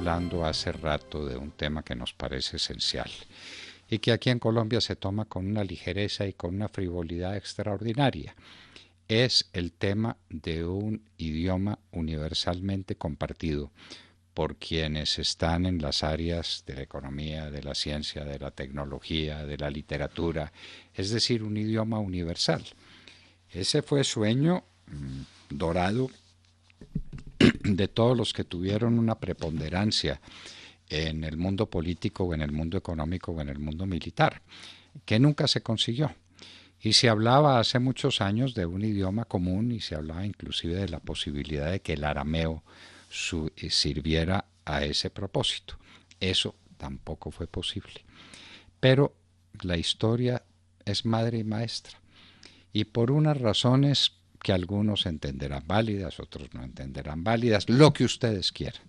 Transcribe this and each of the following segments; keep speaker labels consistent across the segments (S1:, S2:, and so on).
S1: hablando hace rato de un tema que nos parece esencial y que aquí en Colombia se toma con una ligereza y con una frivolidad extraordinaria. Es el tema de un idioma universalmente compartido por quienes están en las áreas de la economía, de la ciencia, de la tecnología, de la literatura, es decir, un idioma universal. Ese fue sueño dorado de todos los que tuvieron una preponderancia en el mundo político o en el mundo económico o en el mundo militar, que nunca se consiguió. Y se hablaba hace muchos años de un idioma común y se hablaba inclusive de la posibilidad de que el arameo sirviera a ese propósito. Eso tampoco fue posible. Pero la historia es madre y maestra. Y por unas razones que algunos entenderán válidas, otros no entenderán válidas, lo que ustedes quieran.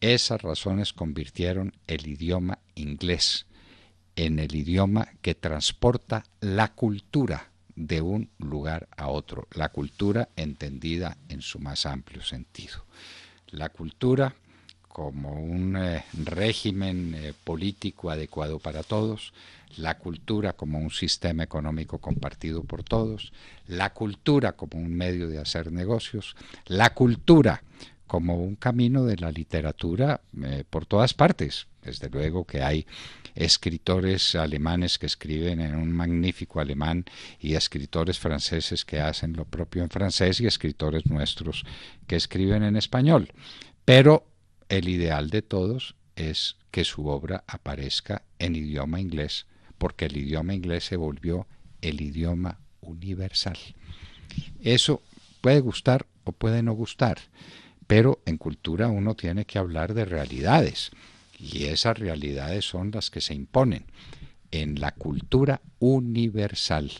S1: Esas razones convirtieron el idioma inglés en el idioma que transporta la cultura de un lugar a otro, la cultura entendida en su más amplio sentido. La cultura como un régimen político adecuado para todos, la cultura como un sistema económico compartido por todos, la cultura como un medio de hacer negocios, la cultura como un camino de la literatura por todas partes. Desde luego que hay escritores alemanes que escriben en un magnífico alemán y escritores franceses que hacen lo propio en francés y escritores nuestros que escriben en español. Pero el ideal de todos es que su obra aparezca en idioma inglés, porque el idioma inglés se volvió el idioma universal. Eso puede gustar o puede no gustar, pero en cultura uno tiene que hablar de realidades, y esas realidades son las que se imponen. En la cultura universal,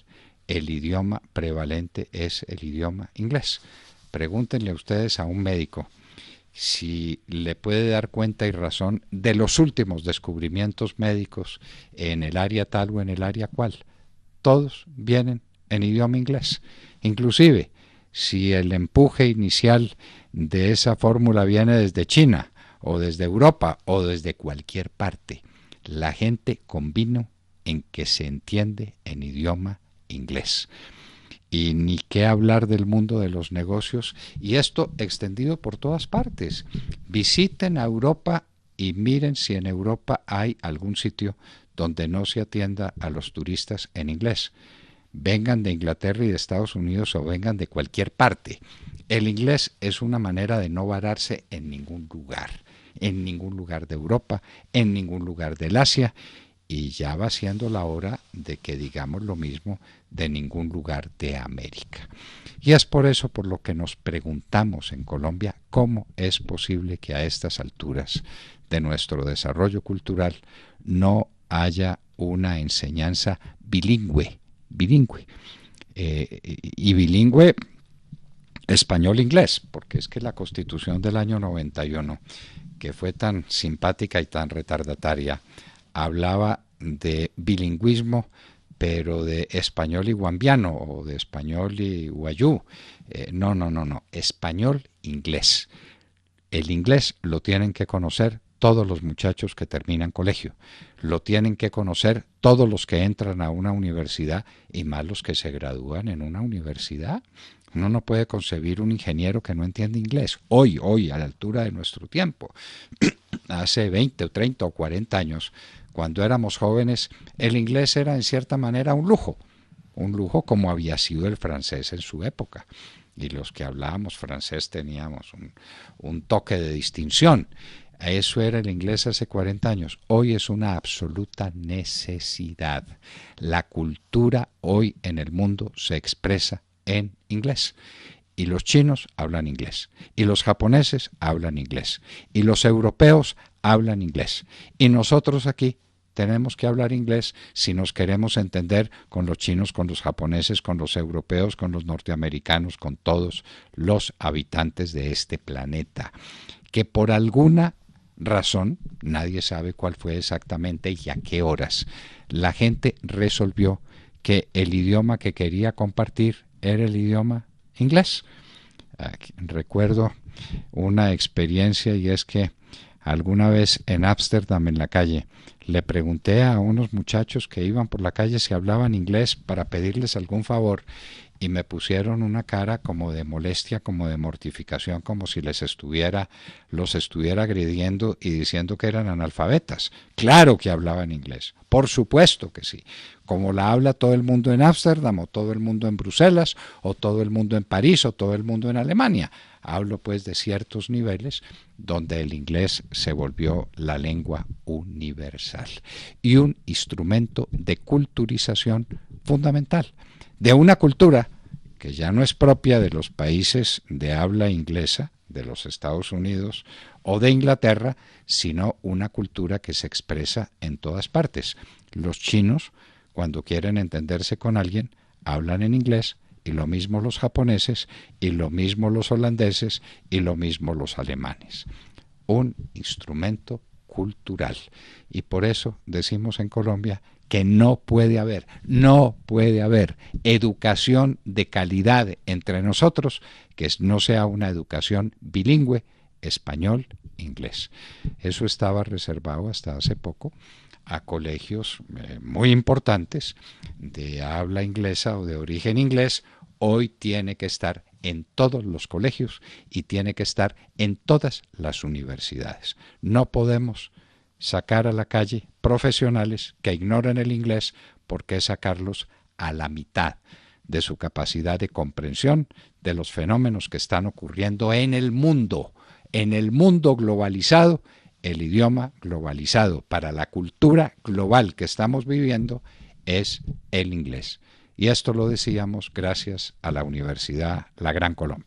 S1: el idioma prevalente es el idioma inglés. Pregúntenle a ustedes a un médico si le puede dar cuenta y razón de los últimos descubrimientos médicos en el área tal o en el área cual. Todos vienen en idioma inglés. Inclusive, si el empuje inicial de esa fórmula viene desde China o desde Europa o desde cualquier parte, la gente convino en que se entiende en idioma inglés. Y ni qué hablar del mundo de los negocios, y esto extendido por todas partes. Visiten a Europa y miren si en Europa hay algún sitio donde no se atienda a los turistas en inglés. Vengan de Inglaterra y de Estados Unidos o vengan de cualquier parte. El inglés es una manera de no vararse en ningún lugar de Europa, en ningún lugar del Asia, y ya va siendo la hora de que digamos lo mismo de ningún lugar de América. Y es por eso por lo que nos preguntamos en Colombia cómo es posible que a estas alturas de nuestro desarrollo cultural no haya una enseñanza bilingüe, y bilingüe español-inglés, porque es que la Constitución del año 91, que fue tan simpática y tan retardataria, hablaba de bilingüismo, pero de español y guambiano o de español y guayú. No, español-inglés. El inglés lo tienen que conocer todos los muchachos que terminan colegio, lo tienen que conocer todos los que entran a una universidad y más los que se gradúan en una universidad. Uno no puede concebir un ingeniero que no entiende inglés. Hoy, a la altura de nuestro tiempo, hace 20 o 30 o 40 años, cuando éramos jóvenes, el inglés era en cierta manera un lujo como había sido el francés en su época. Y los que hablábamos francés teníamos un toque de distinción. Eso era el inglés hace 40 años. Hoy es una absoluta necesidad. La cultura hoy en el mundo se expresa en inglés. Y los chinos hablan inglés. Y los japoneses hablan inglés. Y los europeos hablan inglés. Y nosotros aquí tenemos que hablar inglés si nos queremos entender con los chinos, con los japoneses, con los europeos, con los norteamericanos, con todos los habitantes de este planeta. Que por alguna razón, nadie sabe cuál fue exactamente y a qué horas, la gente resolvió que el idioma que quería compartir era el idioma inglés. Recuerdo una experiencia, y es que alguna vez en Ámsterdam, en la calle, le pregunté a unos muchachos que iban por la calle si hablaban inglés para pedirles algún favor y me pusieron una cara como de molestia, como de mortificación, como si los estuviera agrediendo y diciendo que eran analfabetas. Claro que hablaban inglés, por supuesto que sí, como la habla todo el mundo en Ámsterdam, o todo el mundo en Bruselas, o todo el mundo en París, o todo el mundo en Alemania. Hablo pues de ciertos niveles donde el inglés se volvió la lengua universal y un instrumento de culturización fundamental, de una cultura que ya no es propia de los países de habla inglesa, de los Estados Unidos o de Inglaterra, sino una cultura que se expresa en todas partes. Los chinos, cuando quieren entenderse con alguien, hablan en inglés, y lo mismo los japoneses, y lo mismo los holandeses, y lo mismo los alemanes. Un instrumento cultural. Y por eso decimos en Colombia que no puede haber educación de calidad entre nosotros que no sea una educación bilingüe, español-inglés. Eso estaba reservado hasta hace poco a colegios muy importantes de habla inglesa o de origen inglés. Hoy tiene que estar en todos los colegios y tiene que estar en todas las universidades. No podemos sacar a la calle profesionales que ignoran el inglés, porque es sacarlos a la mitad de su capacidad de comprensión de los fenómenos que están ocurriendo en el mundo globalizado. El idioma globalizado para la cultura global que estamos viviendo es el inglés. Y esto lo decíamos gracias a la Universidad La Gran Colombia.